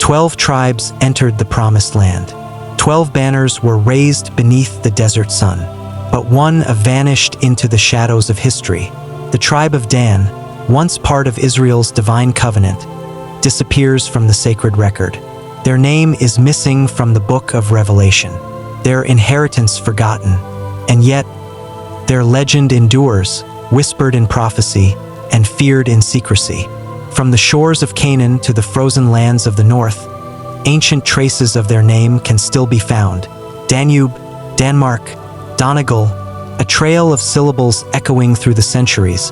12 tribes entered the Promised Land. 12 banners were raised beneath the desert sun. But one vanished into the shadows of history. The tribe of Dan, once part of Israel's divine covenant, disappears from the sacred record. Their name is missing from the book of Revelation, their inheritance forgotten, and yet their legend endures, whispered in prophecy and feared in secrecy. From the shores of Canaan to the frozen lands of the north, ancient traces of their name can still be found. Danube, Denmark, Donegal, a trail of syllables echoing through the centuries,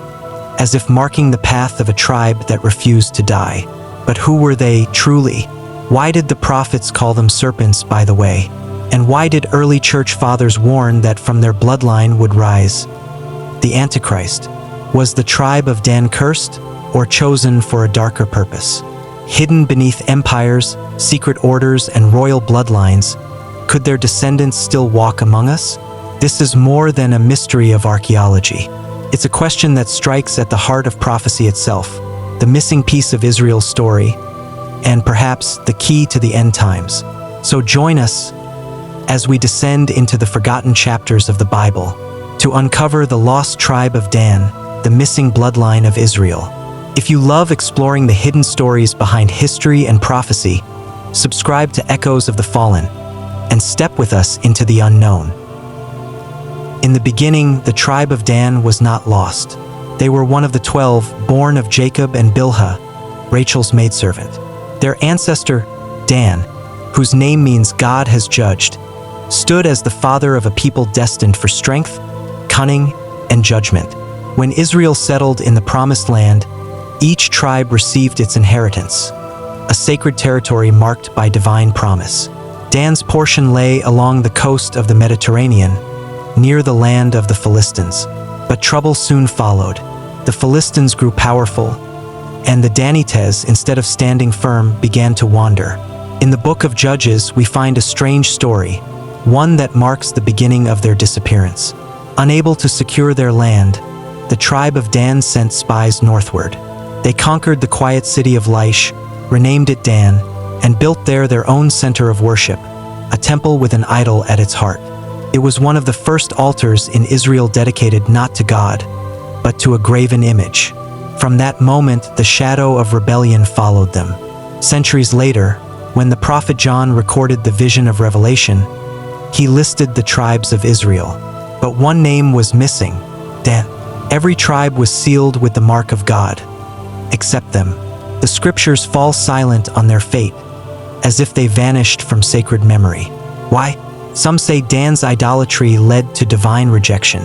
as if marking the path of a tribe that refused to die. But who were they truly? Why did the prophets call them serpents, by the way? And why did early church fathers warn that from their bloodline would rise the Antichrist? Was the tribe of Dan cursed or chosen for a darker purpose? Hidden beneath empires, secret orders, and royal bloodlines, could their descendants still walk among us? This is more than a mystery of archaeology. It's a question that strikes at the heart of prophecy itself, the missing piece of Israel's story, and perhaps the key to the end times. So join us as we descend into the forgotten chapters of the Bible to uncover the lost tribe of Dan, the missing bloodline of Israel. If you love exploring the hidden stories behind history and prophecy, subscribe to Echoes of the Fallen and step with us into the unknown. In the beginning, the tribe of Dan was not lost. They were one of the 12, born of Jacob and Bilhah, Rachel's maidservant. Their ancestor, Dan, whose name means God has judged, stood as the father of a people destined for strength, cunning, and judgment. When Israel settled in the Promised Land, each tribe received its inheritance, a sacred territory marked by divine promise. Dan's portion lay along the coast of the Mediterranean, near the land of the Philistines. But trouble soon followed. The Philistines grew powerful, and the Danites, instead of standing firm, began to wander. In the book of Judges, we find a strange story, one that marks the beginning of their disappearance. Unable to secure their land, the tribe of Dan sent spies northward. They conquered the quiet city of Laish, renamed it Dan, and built there their own center of worship, a temple with an idol at its heart. It was one of the first altars in Israel dedicated not to God, but to a graven image. From that moment, the shadow of rebellion followed them. Centuries later, when the prophet John recorded the vision of Revelation, he listed the tribes of Israel. But one name was missing, Dan. Every tribe was sealed with the mark of God, except them. The scriptures fall silent on their fate, as if they vanished from sacred memory. Why? Some say Dan's idolatry led to divine rejection.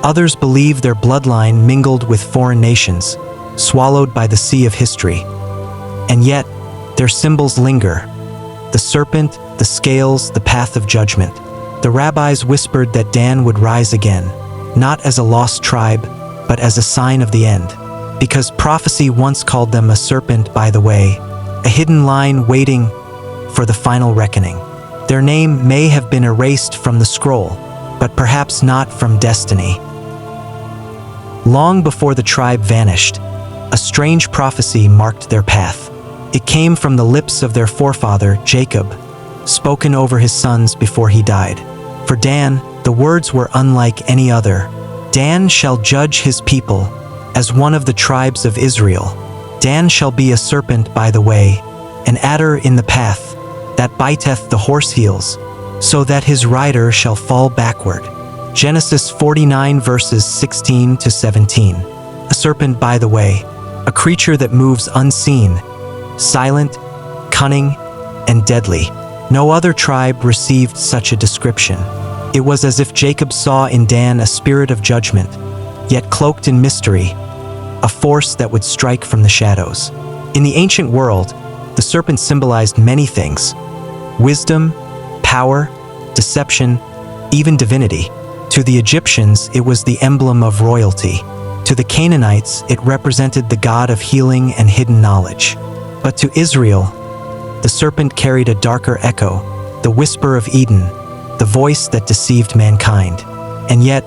Others believe their bloodline mingled with foreign nations, swallowed by the sea of history. And yet, their symbols linger. The serpent, the scales, the path of judgment. The rabbis whispered that Dan would rise again, not as a lost tribe, but as a sign of the end. Because prophecy once called them a serpent, by the way, a hidden line waiting for the final reckoning. Their name may have been erased from the scroll, but perhaps not from destiny. Long before the tribe vanished, a strange prophecy marked their path. It came from the lips of their forefather, Jacob, spoken over his sons before he died. For Dan, the words were unlike any other. Dan shall judge his people as one of the tribes of Israel. Dan shall be a serpent by the way, an adder in the path, that biteth the horse heels, so that his rider shall fall backward. Genesis 49 verses 16 to 17. A serpent, by the way, a creature that moves unseen, silent, cunning, and deadly. No other tribe received such a description. It was as if Jacob saw in Dan a spirit of judgment, yet cloaked in mystery, a force that would strike from the shadows. In the ancient world, the serpent symbolized many things: wisdom, power, deception, even divinity. To the Egyptians, it was the emblem of royalty. To the Canaanites, it represented the god of healing and hidden knowledge. But to Israel, the serpent carried a darker echo, the whisper of Eden, the voice that deceived mankind. And yet,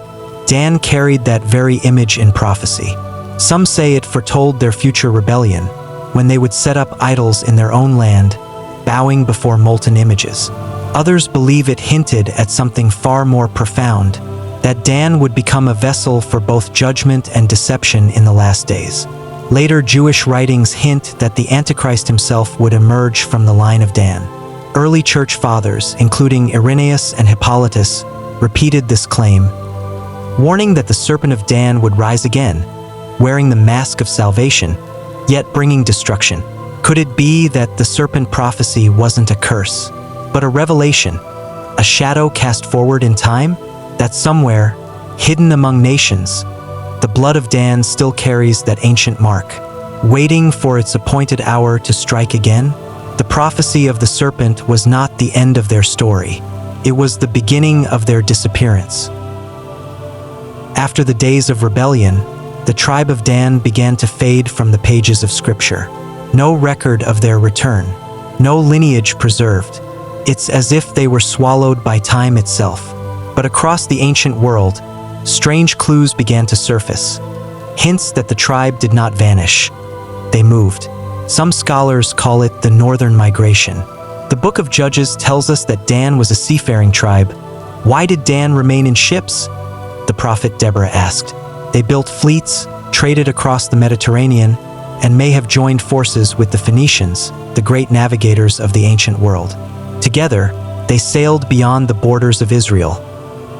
Dan carried that very image in prophecy. Some say it foretold their future rebellion, when they would set up idols in their own land bowing before molten images. Others believe it hinted at something far more profound, that Dan would become a vessel for both judgment and deception in the last days. Later Jewish writings hint that the Antichrist himself would emerge from the line of Dan. Early church fathers, including Irenaeus and Hippolytus, repeated this claim, warning that the Serpent of Dan would rise again, wearing the mask of salvation, yet bringing destruction. Could it be that the serpent prophecy wasn't a curse, but a revelation, a shadow cast forward in time? That somewhere, hidden among nations, the blood of Dan still carries that ancient mark, waiting for its appointed hour to strike again? The prophecy of the serpent was not the end of their story. It was the beginning of their disappearance. After the days of rebellion, the tribe of Dan began to fade from the pages of Scripture. No record of their return, no lineage preserved. It's as if they were swallowed by time itself. But across the ancient world, strange clues began to surface. Hints that the tribe did not vanish. They moved. Some scholars call it the Northern Migration. The Book of Judges tells us that Dan was a seafaring tribe. Why did Dan remain in ships? The prophet Deborah asked. They built fleets, traded across the Mediterranean, and may have joined forces with the Phoenicians, the great navigators of the ancient world. Together, they sailed beyond the borders of Israel,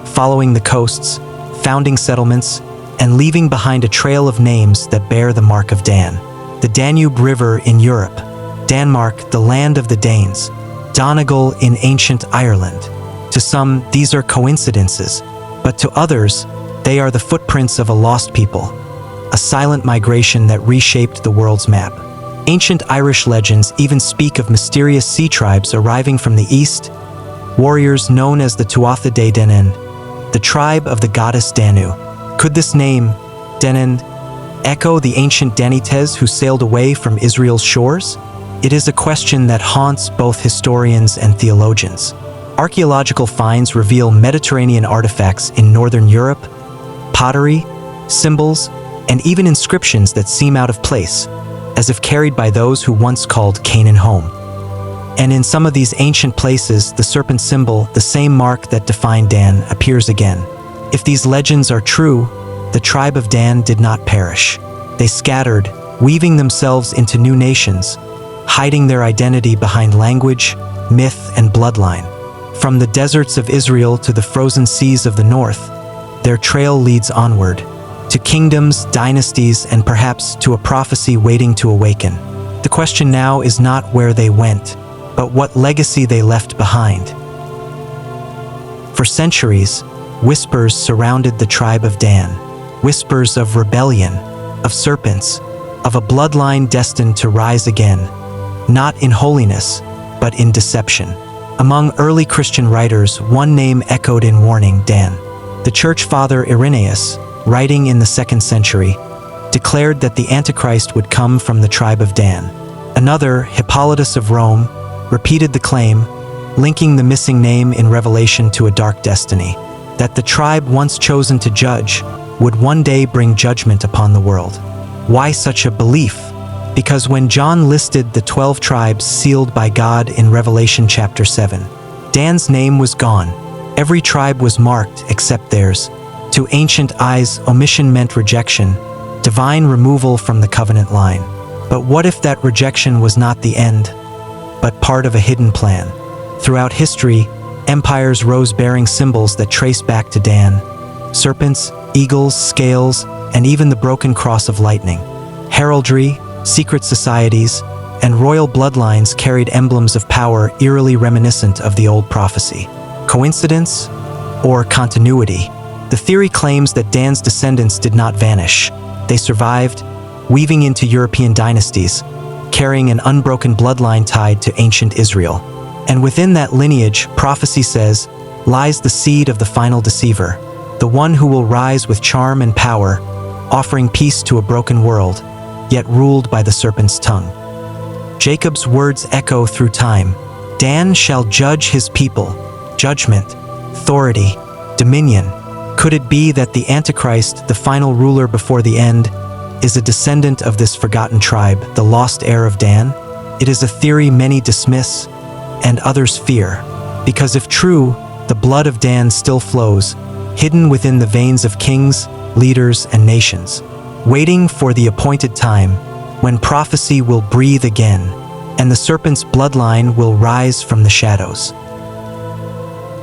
following the coasts, founding settlements, and leaving behind a trail of names that bear the mark of Dan. The Danube River in Europe, Denmark, the land of the Danes, Donegal in ancient Ireland. To some, these are coincidences, but to others, they are the footprints of a lost people, a silent migration that reshaped the world's map. Ancient Irish legends even speak of mysterious sea tribes arriving from the east, warriors known as the Tuatha De Danann, the tribe of the goddess Danu. Could this name, Danann, echo the ancient Danites who sailed away from Israel's shores? It is a question that haunts both historians and theologians. Archaeological finds reveal Mediterranean artifacts in northern Europe, pottery, symbols, and even inscriptions that seem out of place, as if carried by those who once called Canaan home. And in some of these ancient places, the serpent symbol, the same mark that defined Dan, appears again. If these legends are true, the tribe of Dan did not perish. They scattered, weaving themselves into new nations, hiding their identity behind language, myth, and bloodline. From the deserts of Israel to the frozen seas of the north, their trail leads onward, to kingdoms, dynasties, and perhaps to a prophecy waiting to awaken. The question now is not where they went, but what legacy they left behind. For centuries, whispers surrounded the tribe of Dan, whispers of rebellion, of serpents, of a bloodline destined to rise again, not in holiness, but in deception. Among early Christian writers, one name echoed in warning: Dan. The church father Irenaeus, writing in the 2nd century, declared that the Antichrist would come from the tribe of Dan. Another, Hippolytus of Rome, repeated the claim, linking the missing name in Revelation to a dark destiny, that the tribe once chosen to judge would one day bring judgment upon the world. Why such a belief? Because when John listed the 12 tribes sealed by God in Revelation chapter 7, Dan's name was gone. Every tribe was marked except theirs. To ancient eyes, omission meant rejection, divine removal from the covenant line. But what if that rejection was not the end, but part of a hidden plan? Throughout history, empires rose bearing symbols that trace back to Dan: serpents, eagles, scales, and even the broken cross of lightning. Heraldry, secret societies, and royal bloodlines carried emblems of power eerily reminiscent of the old prophecy. Coincidence or continuity? The theory claims that Dan's descendants did not vanish. They survived, weaving into European dynasties, carrying an unbroken bloodline tied to ancient Israel. And within that lineage, prophecy says, lies the seed of the final deceiver, the one who will rise with charm and power, offering peace to a broken world, yet ruled by the serpent's tongue. Jacob's words echo through time: Dan shall judge his people. Judgment, authority, dominion. Could it be that the Antichrist, the final ruler before the end, is a descendant of this forgotten tribe, the lost heir of Dan? It is a theory many dismiss, and others fear. Because if true, the blood of Dan still flows, hidden within the veins of kings, leaders, and nations, waiting for the appointed time when prophecy will breathe again, and the serpent's bloodline will rise from the shadows.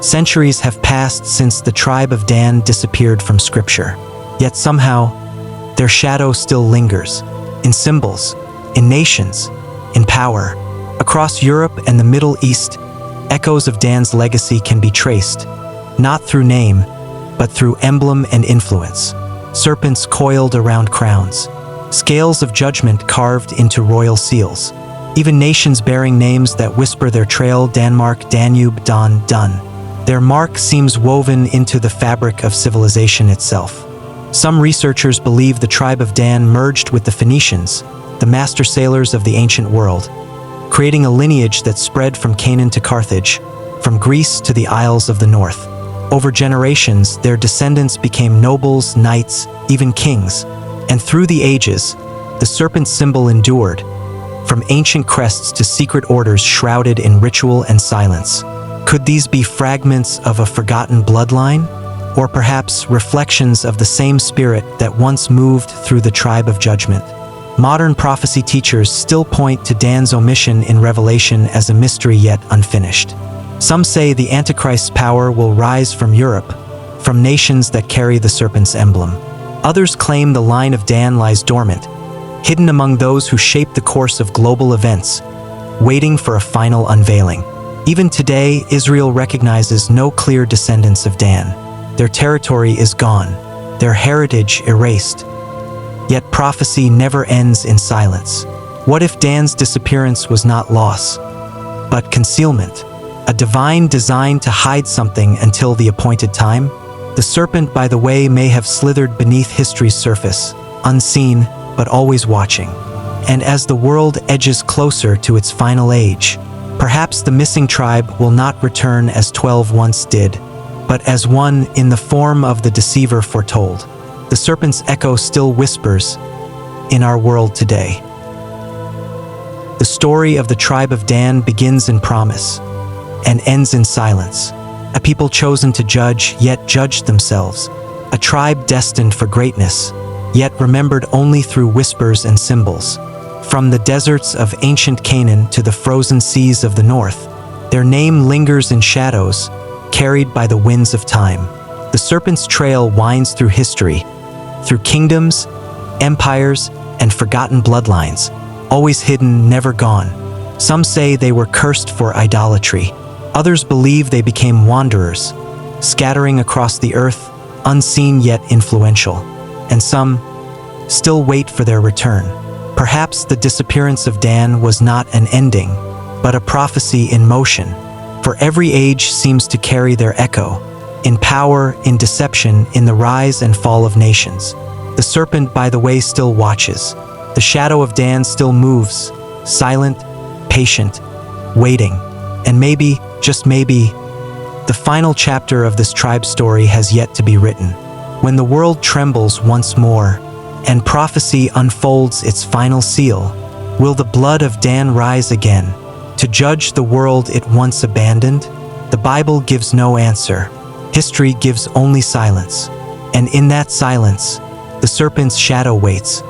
Centuries have passed since the tribe of Dan disappeared from Scripture, yet somehow, their shadow still lingers, in symbols, in nations, in power. Across Europe and the Middle East, echoes of Dan's legacy can be traced, not through name, but through emblem and influence. Serpents coiled around crowns, scales of judgment carved into royal seals, even nations bearing names that whisper their trail: Denmark, Danube, Don, Dun. Their mark seems woven into the fabric of civilization itself. Some researchers believe the tribe of Dan merged with the Phoenicians, the master sailors of the ancient world, creating a lineage that spread from Canaan to Carthage, from Greece to the Isles of the North. Over generations, their descendants became nobles, knights, even kings, and through the ages, the serpent symbol endured, from ancient crests to secret orders shrouded in ritual and silence. Could these be fragments of a forgotten bloodline? Or perhaps reflections of the same spirit that once moved through the tribe of judgment? Modern prophecy teachers still point to Dan's omission in Revelation as a mystery yet unfinished. Some say the Antichrist's power will rise from Europe, from nations that carry the serpent's emblem. Others claim the line of Dan lies dormant, hidden among those who shape the course of global events, waiting for a final unveiling. Even today, Israel recognizes no clear descendants of Dan. Their territory is gone, their heritage erased. Yet prophecy never ends in silence. What if Dan's disappearance was not loss, but concealment? A divine design to hide something until the appointed time? The serpent, by the way, may have slithered beneath history's surface, unseen, but always watching. And as the world edges closer to its final age, perhaps the missing tribe will not return as 12 once did, but as one in the form of the deceiver foretold. The serpent's echo still whispers in our world today. The story of the tribe of Dan begins in promise and ends in silence. A people chosen to judge, yet judged themselves. A tribe destined for greatness, yet remembered only through whispers and symbols. From the deserts of ancient Canaan to the frozen seas of the north, their name lingers in shadows, carried by the winds of time. The serpent's trail winds through history, through kingdoms, empires, and forgotten bloodlines, always hidden, never gone. Some say they were cursed for idolatry. Others believe they became wanderers, scattering across the earth, unseen yet influential. And some still wait for their return. Perhaps the disappearance of Dan was not an ending, but a prophecy in motion. For every age seems to carry their echo, in power, in deception, in the rise and fall of nations. The serpent, by the way, still watches. The shadow of Dan still moves, silent, patient, waiting. And maybe, just maybe, the final chapter of this tribe story has yet to be written. When the world trembles once more, and prophecy unfolds its final seal, will the blood of Dan rise again, to judge the world it once abandoned? The Bible gives no answer. History gives only silence. And in that silence, the serpent's shadow waits,